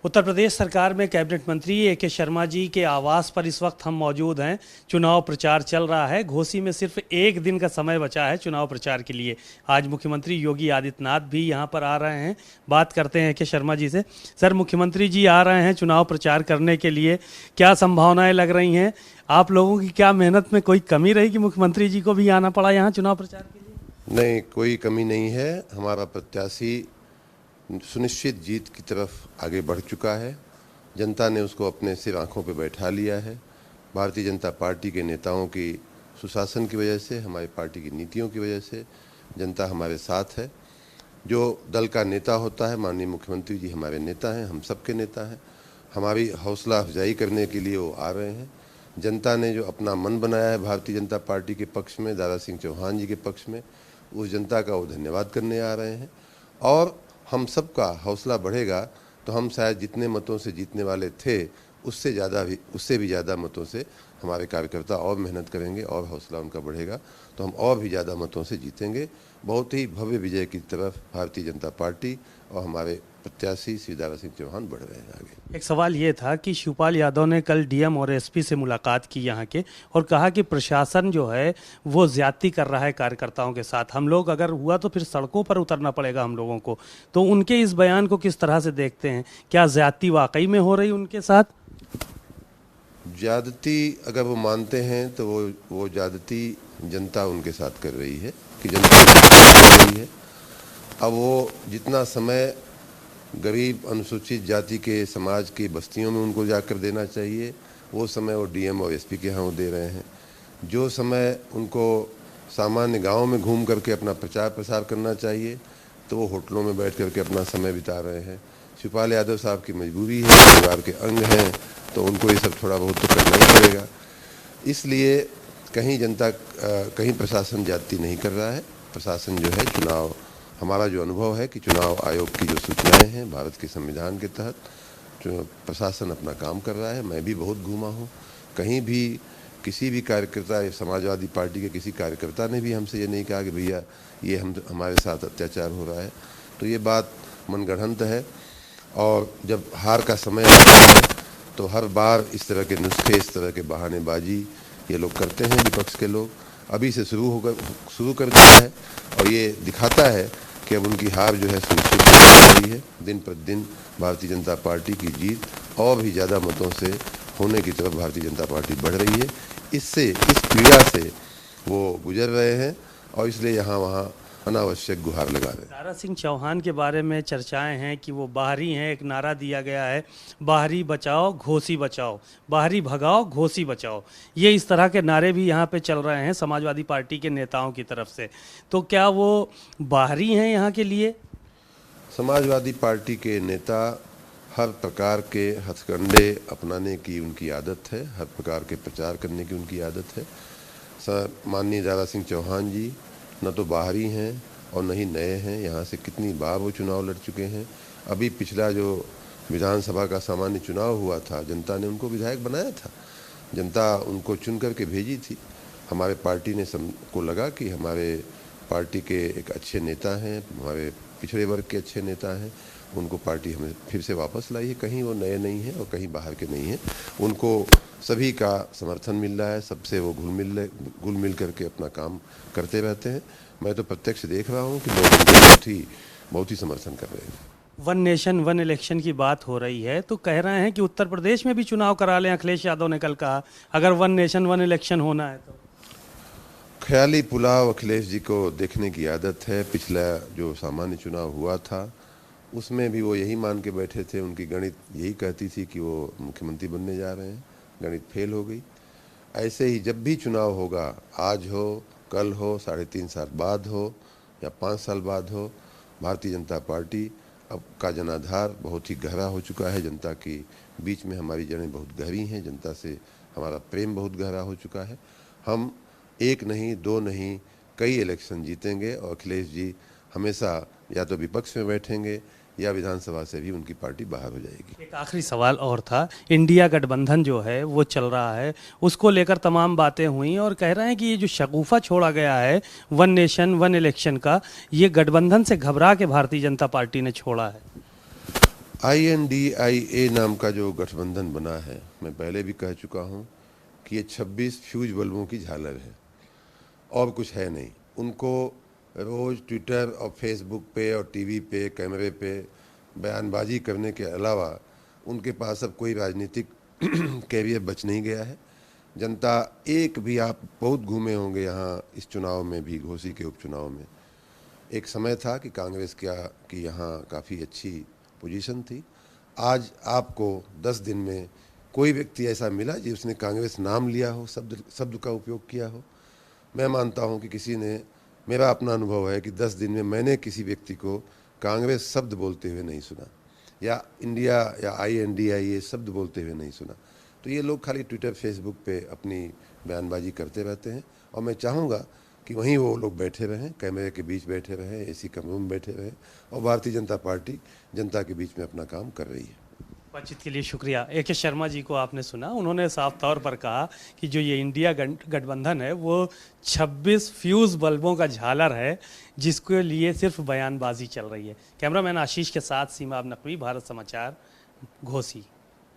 उत्तर प्रदेश सरकार में कैबिनेट मंत्री ए.के. शर्मा जी के आवास पर इस वक्त हम मौजूद हैं। चुनाव प्रचार चल रहा है। घोसी में सिर्फ एक दिन का समय बचा है चुनाव प्रचार के लिए। आज मुख्यमंत्री योगी आदित्यनाथ भी यहां पर आ रहे हैं। बात करते हैं ए.के. शर्मा जी से। सर, मुख्यमंत्री जी आ रहे हैं चुनाव प्रचार करने के लिए, क्या संभावनाएं लग रही हैं? आप लोगों की क्या मेहनत में कोई कमी रही कि मुख्यमंत्री जी को भी आना पड़ा यहाँ चुनाव प्रचार के लिए? नहीं, कोई कमी नहीं है। हमारा प्रत्याशी सुनिश्चित जीत की तरफ आगे बढ़ चुका है। जनता ने उसको अपने सिर आंखों पर बैठा लिया है। भारतीय जनता पार्टी के नेताओं की सुशासन की वजह से, हमारी पार्टी की नीतियों की वजह से जनता हमारे साथ है। जो दल का नेता होता है, माननीय मुख्यमंत्री जी हमारे नेता हैं, हम सबके नेता हैं। हमारी हौसला अफजाई करने के लिए वो आ रहे हैं। जनता ने जो अपना मन बनाया है भारतीय जनता पार्टी के पक्ष में, दारा सिंह चौहान जी के पक्ष में, उस जनता का वो धन्यवाद करने आ रहे हैं। और हम सबका हौसला बढ़ेगा तो हम शायद जितने मतों से जीतने वाले थे उससे भी ज़्यादा मतों से हमारे कार्यकर्ता और मेहनत करेंगे और हौसला उनका बढ़ेगा तो हम और भी ज़्यादा मतों से जीतेंगे। बहुत ही भव्य विजय की तरफ भारतीय जनता पार्टी और हमारे प्रत्याशी श्री दारा सिंह चौहान बढ़ रहे हैं आगे। एक सवाल ये था कि शिवपाल यादव ने कल डीएम और एसपी से मुलाकात की यहाँ के, और कहा कि प्रशासन जो है वो ज्यादती कर रहा है कार्यकर्ताओं के साथ। हम लोग अगर हुआ तो फिर सड़कों पर उतरना पड़ेगा हम लोगों को। तो उनके इस बयान को किस तरह से देखते हैं? क्या ज्यादती वाकई में हो रही उनके साथ? ज्यादती अगर वो मानते हैं तो वो ज्यादती जनता उनके साथ कर रही है कि जनता कर रही है। अब वो जितना समय गरीब अनुसूचित जाति के समाज की बस्तियों में उनको जाकर देना चाहिए, वो समय वो डीएम और एसपी के यहाँ वो दे रहे हैं। जो समय उनको सामान्य गांव में घूम करके अपना प्रचार प्रसार करना चाहिए तो वो होटलों में बैठ करके अपना समय बिता रहे हैं। शिवपाल यादव साहब की मजबूरी है, परिवार के अंग हैं, तो उनको ये सब थोड़ा बहुत तो करना ही पड़ेगा। इसलिए कहीं प्रशासन ज्यादती नहीं कर रहा है। प्रशासन जो है चुनाव, हमारा जो अनुभव है कि चुनाव आयोग की जो सूचनाएं हैं भारत के संविधान के तहत जो प्रशासन अपना काम कर रहा है। मैं भी बहुत घूमा हूँ, कहीं भी किसी भी कार्यकर्ता, समाजवादी पार्टी के किसी कार्यकर्ता ने भी हमसे ये नहीं कहा कि भैया ये हमारे साथ अत्याचार हो रहा है। तो ये बात मनगढ़ंत है। और जब हार का समय आता है तो हर बार इस तरह के नुस्खे, इस तरह के बहानेबाजी ये लोग करते हैं, विपक्ष के लोग। अभी से शुरू कर दिया है और ये दिखाता है कि अब उनकी हार जो है सुनिश्चित हो रही है। दिन प्रतिदिन भारतीय जनता पार्टी की जीत और भी ज़्यादा मतों से होने की तरफ भारतीय जनता पार्टी बढ़ रही है। इस पीड़ा से वो गुजर रहे हैं और इसलिए यहाँ वहाँ अनावश्यक गुहार लगा रहे हैं। दारा सिंह चौहान के बारे में चर्चाएं हैं कि वो बाहरी हैं। एक नारा दिया गया है, बाहरी बचाओ घोसी बचाओ, बाहरी भगाओ घोसी बचाओ। ये इस तरह के नारे भी यहाँ पे चल रहे हैं समाजवादी पार्टी के नेताओं की तरफ से। तो क्या वो बाहरी हैं यहाँ के लिए? समाजवादी पार्टी के नेता हर प्रकार के हथकंडे अपनाने की उनकी आदत है, हर प्रकार के प्रचार करने की उनकी आदत है। माननीय दारा सिंह चौहान जी न तो बाहरी हैं और न ही नए हैं। यहाँ से कितनी बार वो चुनाव लड़ चुके हैं। अभी पिछला जो विधानसभा का सामान्य चुनाव हुआ था, जनता ने उनको विधायक बनाया था। जनता उनको चुन करके भेजी थी। हमारे पार्टी ने को लगा कि हमारे पार्टी के एक अच्छे नेता हैं, हमारे पिछड़े वर्ग के अच्छे नेता हैं, उनको पार्टी हमें फिर से वापस लाई है। कहीं वो नए नहीं हैं और कहीं बाहर के नहीं हैं। उनको सभी का समर्थन मिल रहा है, सबसे वो घुल मिल करके अपना काम करते रहते हैं। मैं तो प्रत्यक्ष देख रहा हूँ कि लोग बहुत ही समर्थन कर रहे हैं। वन नेशन वन इलेक्शन की बात हो रही है तो कह रहे हैं कि उत्तर प्रदेश में भी चुनाव करा लें। अखिलेश यादव ने कल कहा अगर वन नेशन वन इलेक्शन होना है तो। ख्याली पुलाव अखिलेश जी को देखने की आदत है। पिछला जो सामान्य चुनाव हुआ था उसमें भी वो यही मान के बैठे थे। उनकी गणित यही कहती थी कि वो मुख्यमंत्री बनने जा रहे हैं। गणित फेल हो गई। ऐसे ही जब भी चुनाव होगा, आज हो, कल हो, 3.5 साल बाद हो या 5 साल बाद हो, भारतीय जनता पार्टी अब का जनाधार बहुत ही गहरा हो चुका है। जनता के बीच में हमारी जड़ें बहुत गहरी हैं। जनता से हमारा प्रेम बहुत गहरा हो चुका है। हम एक नहीं, दो नहीं, कई इलेक्शन जीतेंगे और अखिलेश जी हमेशा या तो विपक्ष में बैठेंगे या विधानसभा से भी उनकी पार्टी बाहर हो जाएगी। एक आखिरी सवाल और था, इंडिया गठबंधन जो है वो चल रहा है, उसको लेकर तमाम बातें हुई और कह रहे हैं कि ये जो शगुफा छोड़ा गया है वन नेशन वन इलेक्शन का, ये गठबंधन से घबरा के भारतीय जनता पार्टी ने छोड़ा है। INDIA नाम का जो गठबंधन बना है, मैं पहले भी कह चुका हूं कि ये 26 फ्यूज बल्बों की झालर है और कुछ है नहीं। उनको रोज़ ट्विटर और फेसबुक पे और टीवी पे, कैमरे पे बयानबाजी करने के अलावा उनके पास अब कोई राजनीतिक कैरियर बच नहीं गया है। जनता एक भी, आप बहुत घूमे होंगे यहाँ इस चुनाव में भी, घोसी के उपचुनाव में एक समय था कि कांग्रेस की यहाँ काफ़ी अच्छी पोजीशन थी। आज आपको 10 दिन में कोई व्यक्ति ऐसा मिला जिसने कांग्रेस नाम लिया हो, शब्द का उपयोग किया हो? मैं मानता हूं कि किसी ने, मेरा अपना अनुभव है कि 10 दिन में मैंने किसी व्यक्ति को कांग्रेस शब्द बोलते हुए नहीं सुना, या इंडिया या INDIA शब्द बोलते हुए नहीं सुना। तो ये लोग खाली ट्विटर फेसबुक पे अपनी बयानबाजी करते रहते हैं और मैं चाहूँगा कि वहीं वो लोग बैठे रहें, कैमरे के बीच बैठे रहें, AC कमरों में बैठे रहें और भारतीय जनता पार्टी जनता के बीच में अपना काम कर रही है। बातचीत के लिए शुक्रिया। AK शर्मा जी को आपने सुना, उन्होंने साफ तौर पर कहा कि जो ये इंडिया गठबंधन है वो 26 फ्यूज बल्बों का झालर है जिसके लिए सिर्फ बयानबाजी चल रही है। कैमरामैन आशीष के साथ सीमा अब नकवी, भारत समाचार, घोसी।